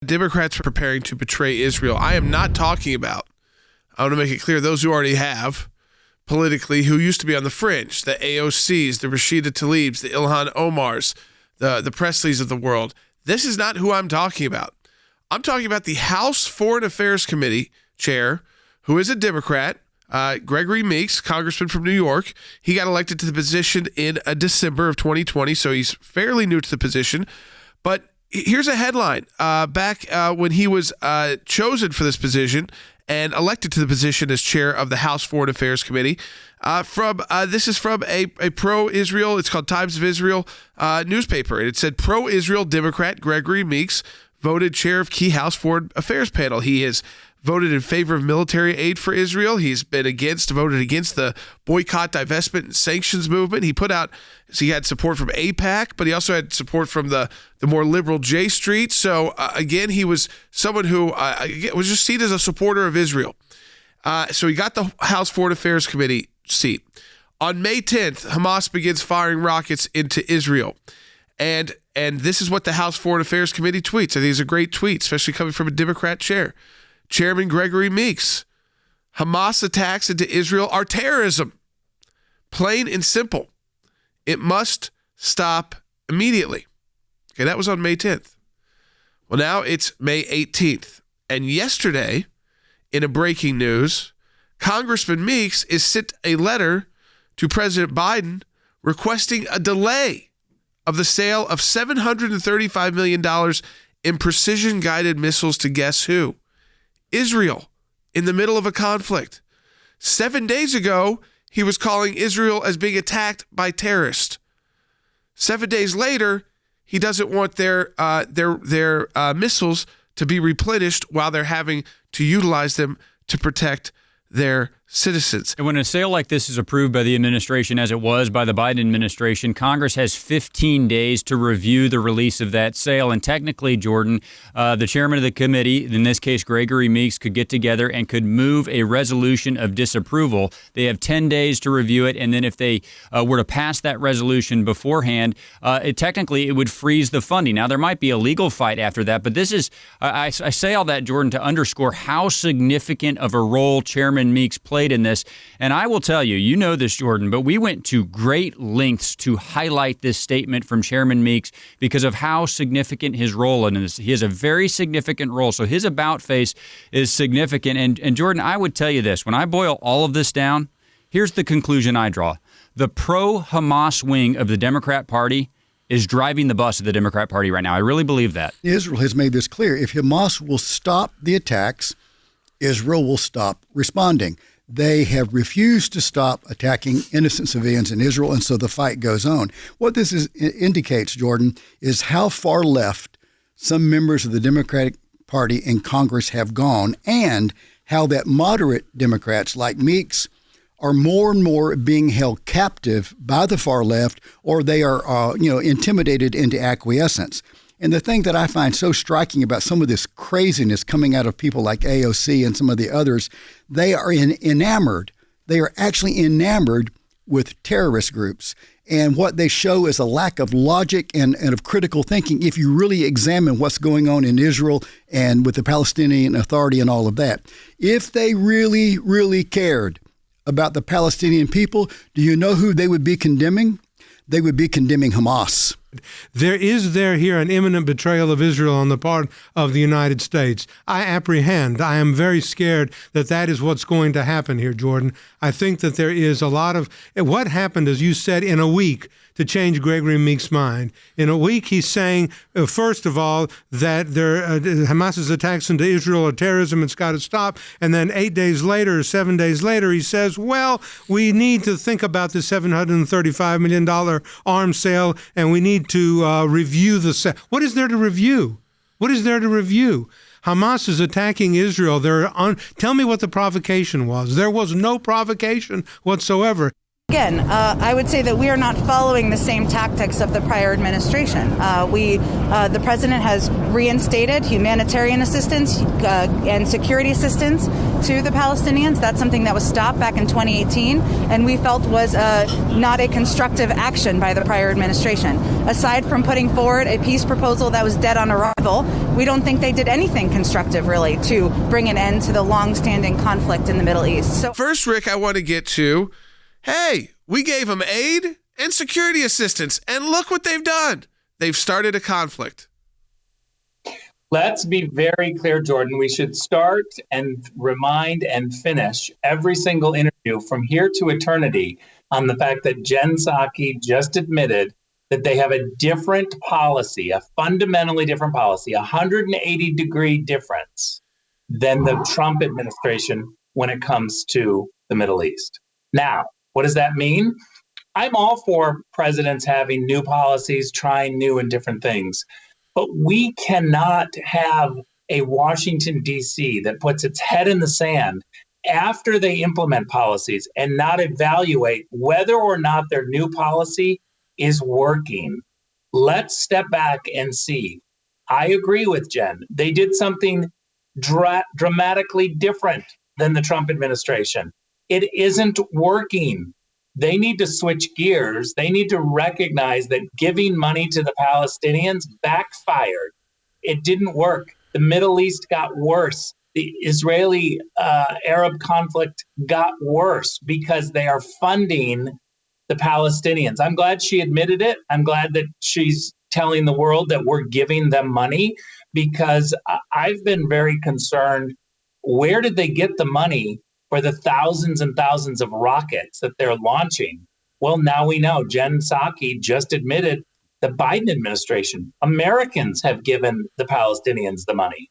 Democrats are preparing to betray Israel. I am not talking about, I want to make it clear, those who already have politically, who used to be on the fringe, the AOCs, the Rashida Tlaibs, the Ilhan Omars, the Presleys of the world. This is not who I'm talking about. I'm talking about the House Foreign Affairs Committee chair, who is a Democrat, Gregory Meeks, congressman from New York. He got elected to the position in December of 2020, so he's fairly new to the position. But here's a headline. Back when he was chosen for this position and elected to the position as chair of the House Foreign Affairs Committee, this is from a pro-Israel, it's called Times of Israel newspaper. And it said, pro-Israel Democrat Gregory Meeks voted chair of key House Foreign Affairs panel. He has voted in favor of military aid for Israel. He's been voted against the boycott, divestment, and sanctions movement. He had support from AIPAC, but he also had support from the more liberal J Street. So again, he was someone who was just seen as a supporter of Israel. So he got the House Foreign Affairs Committee seat. On May 10th, Hamas begins firing rockets into Israel. And this is what the House Foreign Affairs Committee tweets. I think it's a great tweet, especially coming from a Democrat chair. Chairman Gregory Meeks, Hamas attacks into Israel are terrorism. Plain and simple. It must stop immediately. Okay, that was on May 10th. Well, now it's May 18th. And yesterday, in a breaking news, Congressman Meeks has sent a letter to President Biden requesting a delay of the sale of $735 million in precision-guided missiles to guess who? Israel, in the middle of a conflict. 7 days ago, he was calling Israel as being attacked by terrorists. 7 days later, he doesn't want their missiles to be replenished while they're having to utilize them to protect their citizens. And when a sale like this is approved by the administration, as it was by the Biden administration, Congress has 15 days to review the release of that sale. And technically, Jordan, the chairman of the committee, in this case, Gregory Meeks, could get together and could move a resolution of disapproval. They have 10 days to review it. And then if they were to pass that resolution beforehand, technically it would freeze the funding. Now, there might be a legal fight after that. But this is, I say all that, Jordan, to underscore how significant of a role Chairman Meeks played in this. And I will tell you, you know this, Jordan, but we went to great lengths to highlight this statement from Chairman Meeks because of how significant his role in this. He has a very significant role. So his about face is significant. And Jordan, I would tell you this, when I boil all of this down, here's the conclusion I draw. The pro-Hamas wing of the Democrat Party is driving the bus of the Democrat Party right now. I really believe that. Israel has made this clear. If Hamas will stop the attacks, Israel will stop responding. They have refused to stop attacking innocent civilians in Israel, and so the fight goes on. What this indicates, Jordan, is how far left some members of the Democratic Party in Congress have gone, and how that moderate Democrats like Meeks are more and more being held captive by the far left, or they are intimidated into acquiescence. And the thing that I find so striking about some of this craziness coming out of people like AOC and some of the others, they are enamored. They are actually enamored with terrorist groups. And what they show is a lack of logic and of critical thinking if you really examine what's going on in Israel and with the Palestinian Authority and all of that. If they really, really cared about the Palestinian people, do you know who they would be condemning? They would be condemning Hamas. There is here an imminent betrayal of Israel on the part of the United States. I am very scared that is what's going to happen here, Jordan. I think that there is a lot of what happened, as you said, in a week to change Gregory Meeks' mind. In a week, he's saying, first of all, that Hamas's attacks into Israel are terrorism, it's got to stop. And then 7 days later, he says, well, we need to think about the $735 million arms sale, and we need to review the sale. What is there to review? Hamas is attacking Israel. Tell me what the provocation was. There was no provocation whatsoever. Again, I would say that we are not following the same tactics of the prior administration. The president has reinstated humanitarian assistance and security assistance to the Palestinians. That's something that was stopped back in 2018, and we felt was not a constructive action by the prior administration. Aside from putting forward a peace proposal that was dead on arrival, we don't think they did anything constructive, really, to bring an end to the long-standing conflict in the Middle East. So, first, Rick, I want to get to, hey, we gave them aid and security assistance, and look what they've done. They've started a conflict. Let's be very clear, Jordan. We should start and remind and finish every single interview from here to eternity on the fact that Jen Psaki just admitted that they have a different policy, a fundamentally different policy, 180-degree difference than the Trump administration when it comes to the Middle East. Now, what does that mean? I'm all for presidents having new policies, trying new and different things. But we cannot have a Washington, D.C. that puts its head in the sand after they implement policies and not evaluate whether or not their new policy is working. Let's step back and see. I agree with Jen. They did something dramatically different than the Trump administration. It isn't working. They need to switch gears. They need to recognize that giving money to the Palestinians backfired. It didn't work. The Middle East got worse. The Israeli-Arab conflict got worse because they are funding the Palestinians. I'm glad she admitted it. I'm glad that she's telling the world that we're giving them money, because I've been very concerned. Where did they get the money for the thousands and thousands of rockets that they're launching? Well, now we know. Jen Psaki just admitted the Biden administration, Americans have given the Palestinians the money.